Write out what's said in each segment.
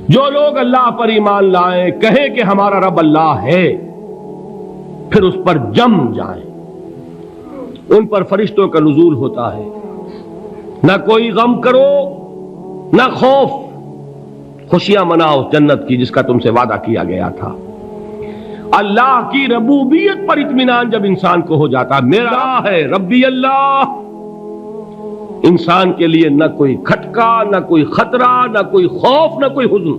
جو لوگ اللہ پر ایمان لائیں، کہیں کہ ہمارا رب اللہ ہے، پھر اس پر جم جائیں، ان پر فرشتوں کا نزول ہوتا ہے۔ نہ کوئی غم کرو نہ خوف، خوشیاں مناؤ جنت کی جس کا تم سے وعدہ کیا گیا تھا۔ اللہ کی ربوبیت پر اطمینان جب انسان کو ہو جاتا، میرا ہے ربی اللہ، انسان کے لیے نہ کوئی کھٹکا، نہ کوئی خطرہ، نہ کوئی خوف، نہ کوئی حزن۔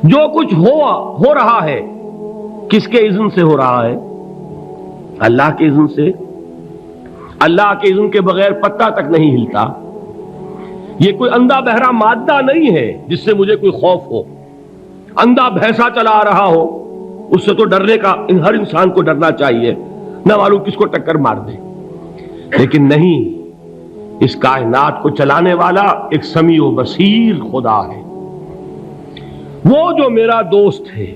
جو کچھ ہو رہا ہے کس کے اذن سے ہو رہا ہے؟ اللہ کے اذن سے۔ اللہ کے اذن کے بغیر پتہ تک نہیں ہلتا۔ یہ کوئی اندھا بہرا مادہ نہیں ہے جس سے مجھے کوئی خوف ہو۔ اندھا بھینسا چلا آ رہا ہو، اس سے تو ڈرنے کا ہر انسان کو ڈرنا چاہیے، نہ معلوم کس کو ٹکر مار دے۔ لیکن نہیں، اس کائنات کو چلانے والا ایک سمیع و بصیر خدا ہے، وہ جو میرا دوست ہے،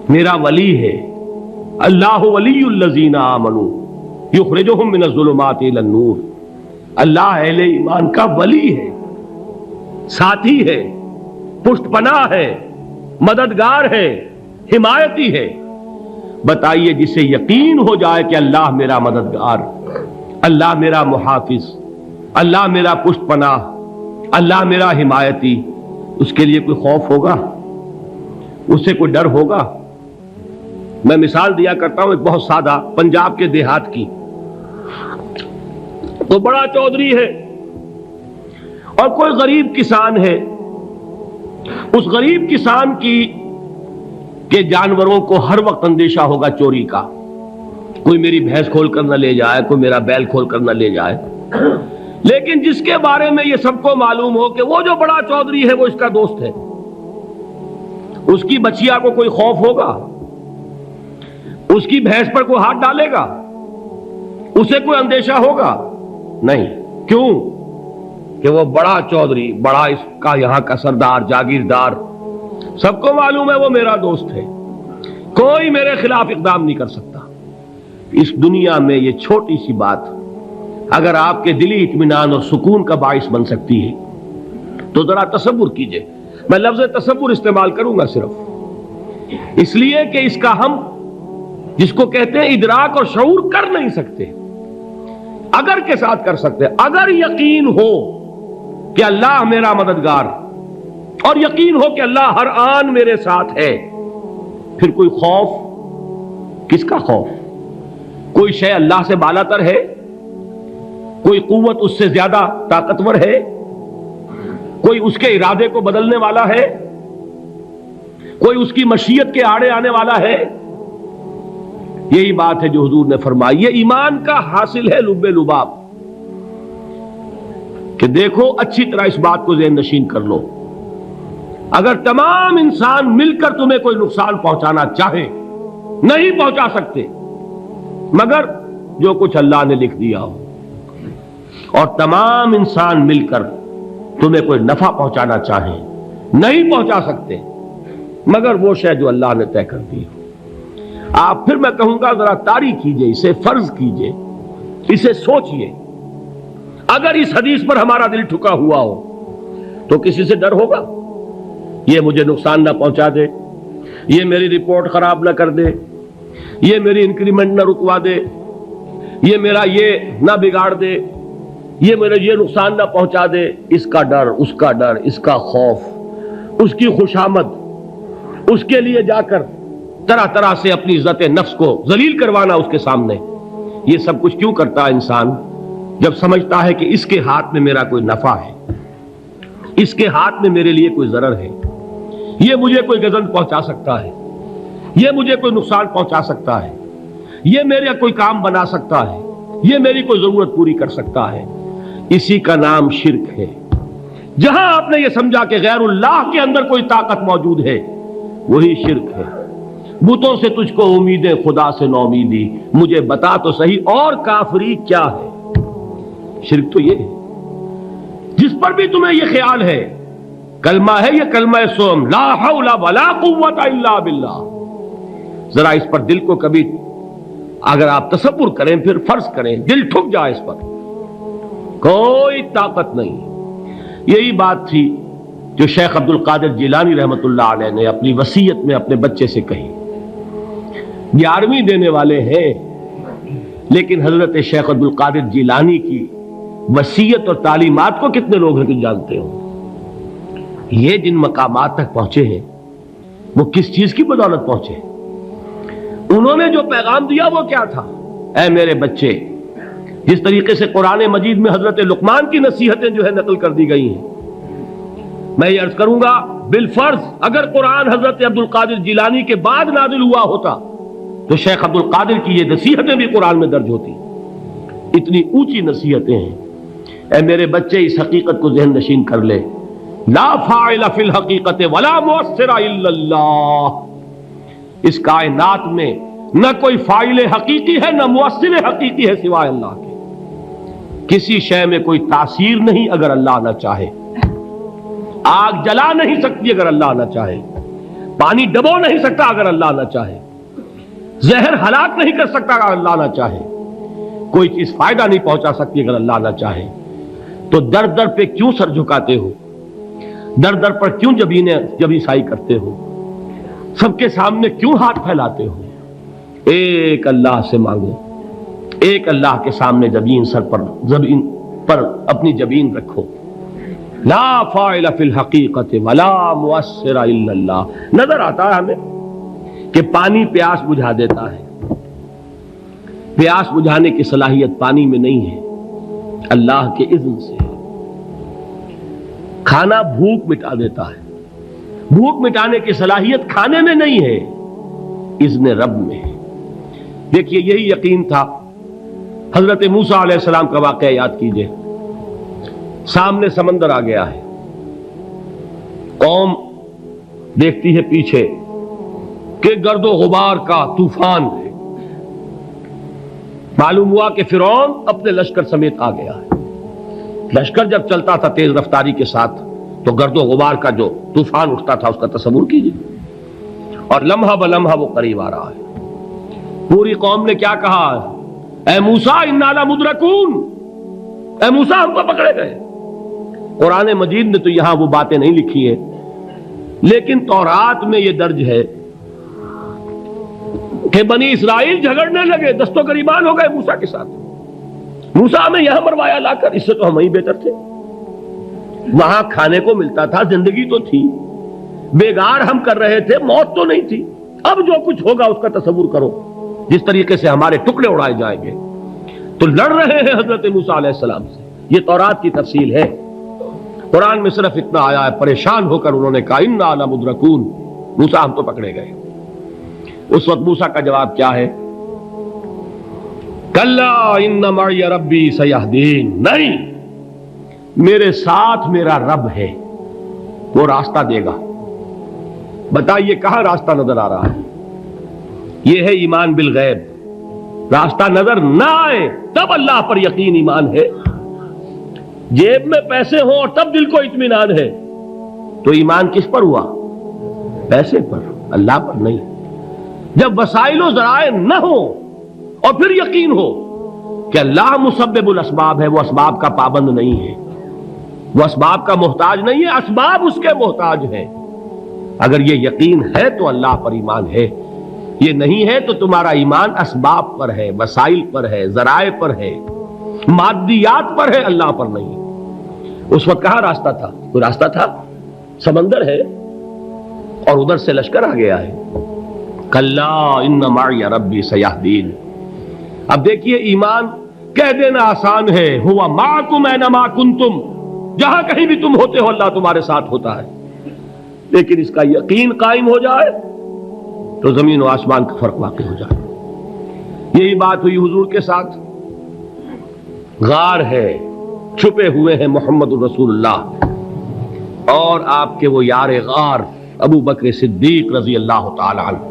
میرا ولی ہے۔ اللہ ولی الذین آمنوا یخرجہم من الظلمات الی النور۔ اللہ اہل ایمان کا ولی ہے، ساتھی ہے، پشت پناہ ہے، مددگار ہے، حمایتی ہے۔ بتائیے جسے یقین ہو جائے کہ اللہ میرا مددگار، اللہ میرا محافظ، اللہ میرا پشت پناہ، اللہ میرا حمایتی، اس کے لیے کوئی خوف ہوگا؟ اس سے کوئی ڈر ہوگا؟ میں مثال دیا کرتا ہوں ایک بہت سادہ، پنجاب کے دیہات کی۔ تو بڑا چودھری ہے اور کوئی غریب کسان ہے۔ اس غریب کسان کے جانوروں کو ہر وقت اندیشہ ہوگا چوری کا، کوئی میری بھینس کھول کر نہ لے جائے، کوئی میرا بیل کھول کر نہ لے جائے۔ لیکن جس کے بارے میں یہ سب کو معلوم ہو کہ وہ جو بڑا چودھری ہے وہ اس کا دوست ہے، اس کی بچیا کو کوئی خوف ہوگا؟ اس کی بھینس پر کوئی ہاتھ ڈالے گا؟ اسے کوئی اندیشہ ہوگا؟ نہیں۔ کیوں؟ کہ وہ بڑا چودھری، بڑا اس کا یہاں کا سردار، جاگیردار، سب کو معلوم ہے وہ میرا دوست ہے، کوئی میرے خلاف اقدام نہیں کر سکتا۔ اس دنیا میں یہ چھوٹی سی بات اگر آپ کے دلی اطمینان اور سکون کا باعث بن سکتی ہے تو ذرا تصور کیجئے۔ میں لفظ تصور استعمال کروں گا صرف اس لیے کہ اس کا ہم جس کو کہتے ہیں ادراک اور شعور کر نہیں سکتے، اگر کے ساتھ کر سکتے۔ اگر یقین ہو کہ اللہ میرا مددگار اور یقین ہو کہ اللہ ہر آن میرے ساتھ ہے، پھر کوئی خوف، کس کا خوف؟ کوئی شے اللہ سے بالاتر ہے؟ کوئی قوت اس سے زیادہ طاقتور ہے؟ کوئی اس کے ارادے کو بدلنے والا ہے؟ کوئی اس کی مشیت کے آڑے آنے والا ہے؟ یہی بات ہے جو حضور نے فرمائی۔ یہ ایمان کا حاصل ہے لب لباب، کہ دیکھو اچھی طرح اس بات کو ذہن نشین کر لو، اگر تمام انسان مل کر تمہیں کوئی نقصان پہنچانا چاہے نہیں پہنچا سکتے، مگر جو کچھ اللہ نے لکھ دیا ہو، اور تمام انسان مل کر تمہیں کوئی نفع پہنچانا چاہیں نہیں پہنچا سکتے، مگر وہ شے جو اللہ نے طے کر دی ہو۔ آپ پھر میں کہوں گا ذرا طاری کیجئے، اسے فرض کیجئے، اسے سوچئے۔ اگر اس حدیث پر ہمارا دل ٹھکا ہوا ہو تو کسی سے ڈر ہوگا؟ یہ مجھے نقصان نہ پہنچا دے، یہ میری رپورٹ خراب نہ کر دے، یہ میری انکریمنٹ نہ رکوا دے، یہ میرا یہ نہ بگاڑ دے، یہ میرا یہ نقصان نہ پہنچا دے۔ اس کا ڈر، اس کا ڈر، اس کا خوف، اس کی خوشامد، اس کے لیے جا کر طرح طرح سے اپنی عزت نفس کو ذلیل کروانا اس کے سامنے، یہ سب کچھ کیوں کرتا ہے انسان؟ جب سمجھتا ہے کہ اس کے ہاتھ میں میرا کوئی نفع ہے، اس کے ہاتھ میں میرے لیے کوئی ضرر ہے، یہ مجھے کوئی گزن پہنچا سکتا ہے، یہ مجھے کوئی نقصان پہنچا سکتا ہے، یہ میرا کوئی کام بنا سکتا ہے، یہ میری کوئی ضرورت پوری کر سکتا ہے، اسی کا نام شرک ہے۔ جہاں آپ نے یہ سمجھا کہ غیر اللہ کے اندر کوئی طاقت موجود ہے، وہی شرک ہے۔ بتوں سے تجھ کو امیدیں، خدا سے نومیدی، مجھے بتا تو صحیح اور کافری کیا ہے؟ شرک تو یہ ہے۔ جس پر بھی تمہیں یہ خیال ہے، کلمہ ہے یہ کلمہ سوم، لا حول ولا قوت الا باللہ، ذرا اس پر دل کو کبھی اگر آپ تصور کریں، پھر فرض کریں، دل ٹھک جائے اس پر، کوئی طاقت نہیں۔ یہی بات تھی جو شیخ عبد القادر جیلانی رحمۃ اللہ علیہ نے اپنی وصیت میں اپنے بچے سے کہی. 11ویں دینے والے ہیں، لیکن حضرت شیخ عبد القادر جیلانی کی وصیت اور تعلیمات کو کتنے لوگ ہیں کہ جانتے ہو؟ یہ جن مقامات تک پہنچے ہیں وہ کس چیز کی بدولت پہنچے؟ انہوں نے جو پیغام دیا وہ کیا تھا؟ اے میرے بچے، جس طریقے سے قرآن مجید میں حضرت لقمان کی نصیحتیں جو ہے نقل کر دی گئی ہیں، میں یہ عرض کروں گا بالفرض اگر قرآن حضرت عبد القادر جیلانی کے بعد نازل ہوا ہوتا تو شیخ عبد القادر کی یہ نصیحتیں بھی قرآن میں درج ہوتی. اتنی اونچی نصیحتیں ہیں. اے میرے بچے، اس حقیقت کو ذہن نشین کر لے، لا فاعل فی الحقیقت ولا مؤثر الا اللہ. اس کائنات میں نہ کوئی فاعل حقیقی ہے نہ مؤثر حقیقی ہے سوائے اللہ کے. کسی شے میں کوئی تاثیر نہیں اگر اللہ نہ چاہے. آگ جلا نہیں سکتی اگر اللہ نہ چاہے. پانی ڈبو نہیں سکتا اگر اللہ نہ چاہے. زہر ہلاک نہیں کر سکتا اگر اللہ نہ چاہے. کوئی چیز فائدہ نہیں پہنچا سکتی اگر اللہ نہ چاہے. تو در در پہ کیوں سر جھکاتے ہو؟ در در پر کیوں جبیں سائی کرتے ہو؟ سب کے سامنے کیوں ہاتھ پھیلاتے ہو؟ ایک اللہ سے مانگو. ایک اللہ کے سامنے زمین پر اپنی جبین رکھو. لا فاعل فی الحقیقت ولا مؤثر الا اللہ. نظر آتا ہے ہمیں کہ پانی پیاس بجھا دیتا ہے. پیاس بجھانے کی صلاحیت پانی میں نہیں ہے، اللہ کے اذن سے. کھانا بھوک مٹا دیتا ہے. بھوک مٹانے کی صلاحیت کھانے میں نہیں ہے، اذن رب میں ہے. دیکھیے یہی یقین تھا. حضرت موسیٰ علیہ السلام کا واقعہ یاد کیجئے. سامنے سمندر آ گیا ہے. قوم دیکھتی ہے پیچھے کہ گرد و غبار کا طوفان ہے. معلوم ہوا کہ فرعون اپنے لشکر سمیت آ گیا ہے. لشکر جب چلتا تھا تیز رفتاری کے ساتھ تو گرد و غبار کا جو طوفان اٹھتا تھا اس کا تصور کیجیے. اور لمحہ بلمحہ وہ قریب آ رہا ہے. پوری قوم نے کیا کہا؟ اے موسیٰ انا لمدرکون. اے موسیٰ ہم کو پکڑے گئے. قرآن مجید نے تو یہاں وہ باتیں نہیں لکھی ہیں، لیکن تورات میں یہ درج ہے کہ بنی اسرائیل جھگڑنے لگے، دست و گریبان ہو گئے موسیٰ کے ساتھ. موسیٰ ہمیں یہاں مروایا لا کر، اس سے تو ہم ہی بہتر تھے. وہاں کھانے کو ملتا تھا، زندگی تو تھی، بیگار ہم کر رہے تھے، موت تو نہیں تھی. اب جو کچھ ہوگا اس کا تصور کرو، جس طریقے سے ہمارے ٹکڑے اڑائے جائیں گے. تو لڑ رہے ہیں حضرت موسیٰ علیہ السلام سے. یہ تورات کی تفصیل ہے. قرآن میں صرف اتنا آیا ہے، پریشان ہو کر انہوں نے کہا انا لمدرکون. موسیٰ ہم تو پکڑے گئے. اس وقت موسیٰ کا جواب کیا ہے؟ کلا ان معی ربی سیہدین. نہیں، میرے ساتھ میرا رب ہے، وہ راستہ دے گا. بتائیے کہاں راستہ نظر آ رہا ہے؟ یہ ہے ایمان بالغیب. راستہ نظر نہ آئے تب اللہ پر یقین ایمان ہے. جیب میں پیسے ہوں اور تب دل کو اطمینان ہے تو ایمان کس پر ہوا؟ پیسے پر، اللہ پر نہیں. جب وسائل و ذرائع نہ ہو اور پھر یقین ہو کہ اللہ مسبب الاسباب ہے، وہ اسباب کا پابند نہیں ہے، وہ اسباب کا محتاج نہیں ہے، اسباب اس کے محتاج ہیں. اگر یہ یقین ہے تو اللہ پر ایمان ہے. یہ نہیں ہے تو تمہارا ایمان اسباب پر ہے، وسائل پر ہے، ذرائع پر ہے، مادیات پر ہے، اللہ پر نہیں. اس وقت کہاں راستہ تھا؟ کوئی راستہ تھا؟ سمندر ہے اور ادھر سے لشکر آ گیا ہے. کلا ان معی ربی سیہدین. اب دیکھیے ایمان کہہ دینا آسان ہے، ہوا معکم اینما کنتم. جہاں کہیں بھی تم ہوتے ہو اللہ تمہارے ساتھ ہوتا ہے. لیکن اس کا یقین قائم ہو جائے تو زمین و آسمان کا فرق واقع ہو جائے. یہی بات ہوئی حضور کے ساتھ. غار ہے، چھپے ہوئے ہیں محمد الرسول اللہ اور آپ کے وہ یار غار ابو بکر صدیق رضی اللہ تعالی عنہ.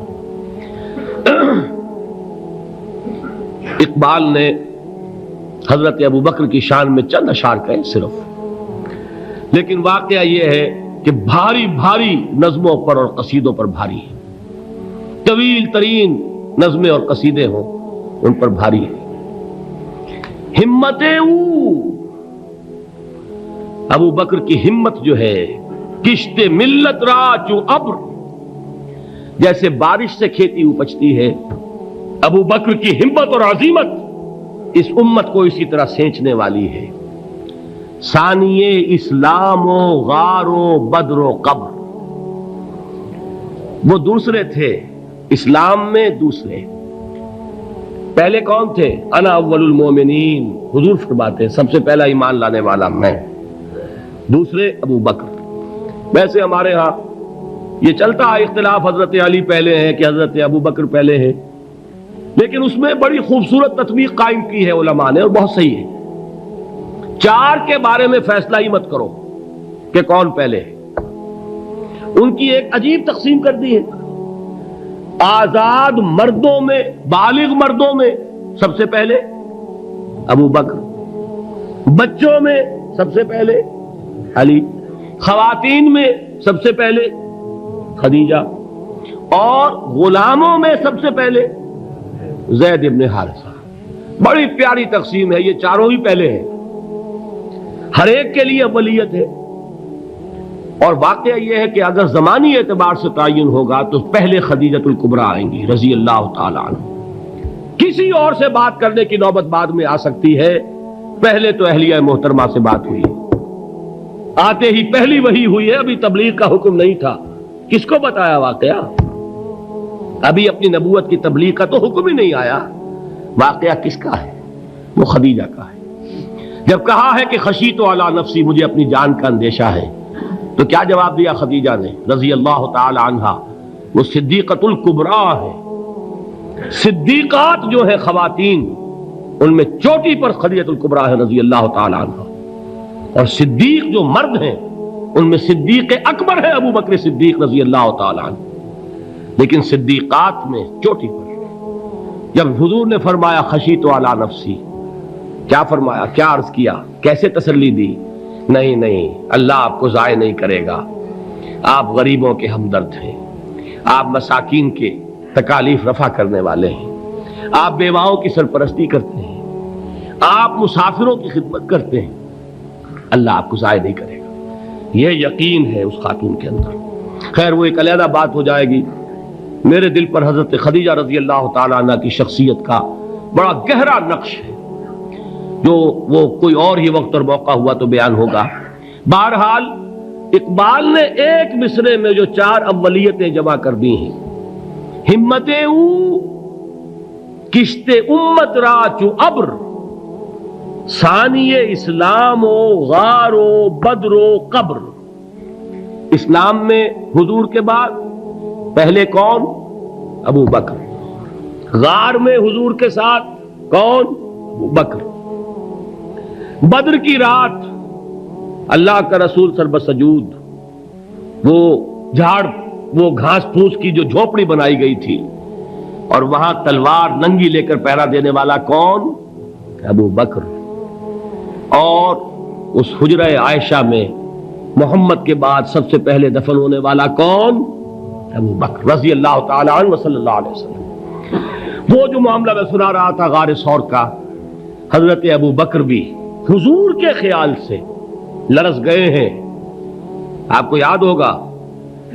اقبال نے حضرت ابو بکر کی شان میں چند اشعار کہے صرف، لیکن واقعہ یہ ہے کہ بھاری بھاری نظموں پر اور قصیدوں پر بھاری ہے. طویل ترین نظمیں اور قصیدے ہوں ان پر بھاری ہے. ہمتیں ابو بکر کی ہمت جو ہے کشت ملت را چو ابر، جیسے بارش سے کھیتی اپجتی ہے، ابو بکر کی ہمت اور عزیمت اس امت کو اسی طرح سینچنے والی ہے۔ ثانیے اسلام و غار و بدر و قبر، وہ دوسرے تھے اسلام میں، دوسرے پہلے کون تھے؟ انا اول المومنین، حضور فرماتے ہیں سب سے پہلا ایمان لانے والا میں، دوسرے ابو بکر۔ ویسے ہمارے ہاں یہ چلتا ہے اختلاف، حضرت علی پہلے ہیں کہ حضرت ابو بکر پہلے ہیں، لیکن اس میں بڑی خوبصورت تطبیق قائم کی ہے علماء نے، اور بہت صحیح ہے۔ چار کے بارے میں فیصلہ ہی مت کرو کہ کون پہلے ہے، ان کی ایک عجیب تقسیم کر دی ہے۔ آزاد مردوں میں، بالغ مردوں میں سب سے پہلے ابو بکر، بچوں میں سب سے پہلے علی، خواتین میں سب سے پہلے خدیجہ، اور غلاموں میں سب سے پہلے زید ابن حارثہ۔ بڑی پیاری تقسیم ہے، یہ چاروں ہی پہلے ہیں، ہر ایک کے لیے اولیت ہے۔ اور واقعہ یہ ہے کہ اگر زمانی اعتبار سے تعین ہوگا تو پہلے خدیجۃ الکبریٰ آئیں گی رضی اللہ تعالی عنہ، کسی اور سے بات کرنے کی نوبت بعد میں آ سکتی ہے، پہلے تو اہلیہ محترمہ سے بات ہوئی، آتے ہی پہلی وحی ہوئی ہے، ابھی تبلیغ کا حکم نہیں تھا، کس کو بتایا واقعہ؟ ابھی اپنی نبوت کی تبلیغ کا تو حکم ہی نہیں آیا، واقعہ کس کا ہے؟ وہ خدیجہ کا ہے۔ جب کہا ہے کہ خشیت علی نفسی، مجھے اپنی جان کا اندیشہ ہے، تو کیا جواب دیا خدیجہ نے رضی اللہ تعالی عنہا؟ وہ صدیقۃ الکبریٰ ہے، صدیقات جو ہے خواتین ان میں چوٹی پر خدیجۃ الکبریٰ ہے رضی اللہ تعالی عنہا، اور صدیق جو مرد ہیں ان میں صدیق اکبر ہے ابو بکر صدیق رضی اللہ تعالی عنہ، لیکن صدیقات میں چوٹی پر۔ جب حضور نے فرمایا خشیت علی نفسی، کیا فرمایا؟ کیا عرض کیا؟ کیسے تسلی دی؟ نہیں نہیں، اللہ آپ کو ضائع نہیں کرے گا، آپ غریبوں کے ہمدرد ہیں، آپ مساکین کے تکالیف رفع کرنے والے ہیں، آپ بیواؤں کی سرپرستی کرتے ہیں، آپ مسافروں کی خدمت کرتے ہیں، اللہ آپ کو ضائع نہیں کرے گا۔ یہ یقین ہے اس خاتون کے اندر۔ خیر وہ ایک علیحدہ بات ہو جائے گی۔ میرے دل پر حضرت خدیجہ رضی اللہ تعالی عنہ کی شخصیت کا بڑا گہرا نقش ہے، جو وہ کوئی اور ہی وقت اور موقع ہوا تو بیان ہوگا۔ بہرحال اقبال نے ایک مصرے میں جو چار اولیتیں جمع کر دی ہیں، ہمت او کشت امت را چو ابر، ثانی اسلام و غار و بدر و قبر۔ اسلام میں حضور کے بعد پہلے کون؟ ابو بکر۔ غار میں حضور کے ساتھ کون؟ ابو بکر۔ بدر کی رات اللہ کا رسول سربسجود وہ جھاڑ، وہ گھاس پھوس کی جو جھوپڑی بنائی گئی تھی، اور وہاں تلوار ننگی لے کر پہرا دینے والا کون؟ ابو بکر۔ اور اس حجرہ عائشہ میں محمد کے بعد سب سے پہلے دفن ہونے والا کون؟ ابو بکر رضی اللہ تعالی عنہ صلی اللہ علیہ وسلم۔ وہ جو معاملہ میں سنا رہا تھا غار ثور کا، حضرت ابو بکر بھی حضور کے خیال سے لرز گئے ہیں۔ آپ کو یاد ہوگا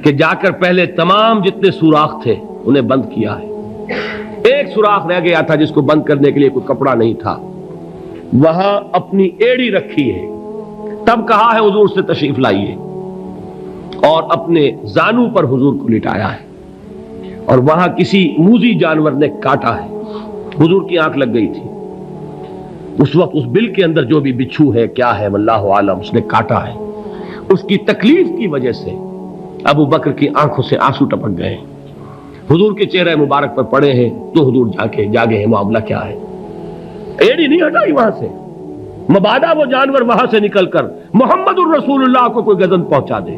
کہ جا کر پہلے تمام جتنے سوراخ تھے انہیں بند کیا ہے، ایک سوراخ رہ گیا تھا جس کو بند کرنے کے لیے کوئی کپڑا نہیں تھا، وہاں اپنی ایڑی رکھی ہے، تب کہا ہے حضور سے تشریف لائیے، اور اپنے زانو پر حضور کو لٹایا ہے، اور وہاں کسی موذی جانور نے کاٹا ہے، حضور کی آنکھ لگ گئی تھی، اس وقت اس بل کے اندر جو بھی بچھو ہے کیا ہے واللہ عالم، اس نے کاٹا ہے، اس کی تکلیف کی وجہ سے ابو بکر کی آنکھوں سے آنسو ٹپک گئے، حضور کے چہرے مبارک پر پڑے ہیں، تو حضور جاگے ہیں، معاملہ کیا ہے؟ ایڑی نہیں ہٹائی وہاں سے، مبادا وہ جانور وہاں سے نکل کر محمد الرسول اللہ کو کوئی گزن پہنچا دے،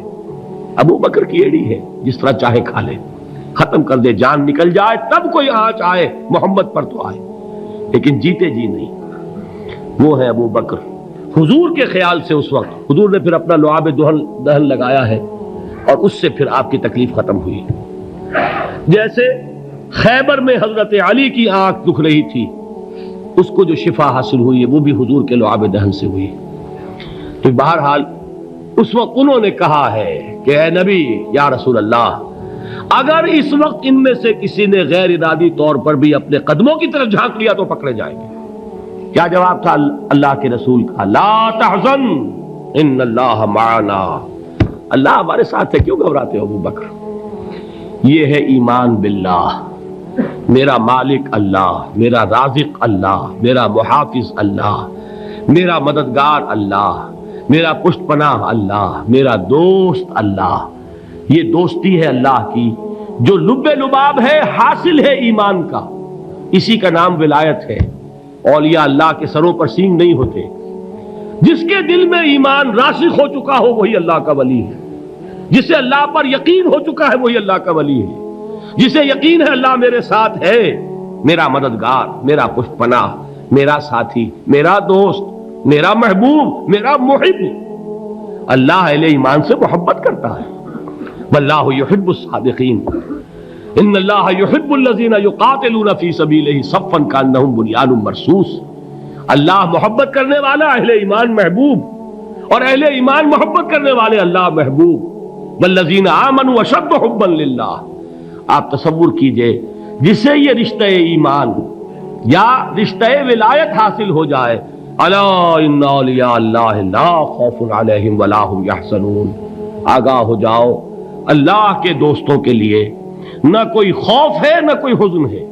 ابو بکر کی ایڑی ہے، جس طرح چاہے کھا لے، ختم کر دے، جان نکل جائے تب کوئی آنچ آئے محمد پر تو آئے، لیکن جیتے جی نہیں۔ وہ ہے ابو بکر حضور کے خیال سے۔ اس وقت حضور نے پھر اپنا لعاب دہن لگایا ہے، اور اس سے پھر آپ کی تکلیف ختم ہوئی۔ جیسے خیبر میں حضرت علی کی آنکھ دکھ رہی تھی، اس کو جو شفا حاصل ہوئی ہے وہ بھی حضور کے لعاب دہن سے ہوئی۔ تو بہرحال اس وقت انہوں نے کہا ہے کہ اے نبی یا رسول اللہ، اگر اس وقت ان میں سے کسی نے غیر ارادی طور پر بھی اپنے قدموں کی طرف جھانک لیا تو پکڑے جائیں گے۔ کیا جواب تھا اللہ کے رسول کا؟ لا تحزن ان اللہ معنا، اللہ ہمارے ساتھ ہے، کیوں گھبراتے ہو ابو بکر؟ یہ ہے ایمان باللہ، میرا مالک اللہ، میرا رازق اللہ، میرا محافظ اللہ، میرا مددگار اللہ، میرا پشت پناہ اللہ، میرا دوست اللہ۔ یہ دوستی ہے اللہ کی جو لب لباب ہے، حاصل ہے ایمان کا، اسی کا نام ولایت ہے۔ اولیاء اللہ کے سروں پر سینگ نہیں ہوتے، جس کے دل میں ایمان راسخ ہو چکا ہو وہی اللہ کا ولی ہے، جسے اللہ پر یقین ہو چکا ہے وہی اللہ کا ولی ہے، جسے یقین ہے اللہ میرے ساتھ ہے، میرا مددگار، میرا پشت پناہ، میرا ساتھی، میرا دوست، میرا محبوب، میرا محب۔ اللہ اہل ایمان سے محبت کرتا ہے، واللہ یحب الصادقین، ان اللہ یحب الذین یقاتلون فی سبیلہ صفا کانہم بنیان مرصوص۔ اللہ محبت کرنے والا، اہل ایمان محبوب، اور اہل ایمان محبت کرنے والے اللہ محبوب۔ والذین آمنوا اشد حبا للہ۔ آپ تصور کیجئے جسے یہ رشتہ ایمان یا رشتہ ولایت حاصل ہو جائے، الا ان اولیاء اللہ لا خوف علیہم ولا هم یحزنون، آگاہ ہو جاؤ، اللہ کے دوستوں کے لیے نہ کوئی خوف ہے نہ کوئی حزن ہے۔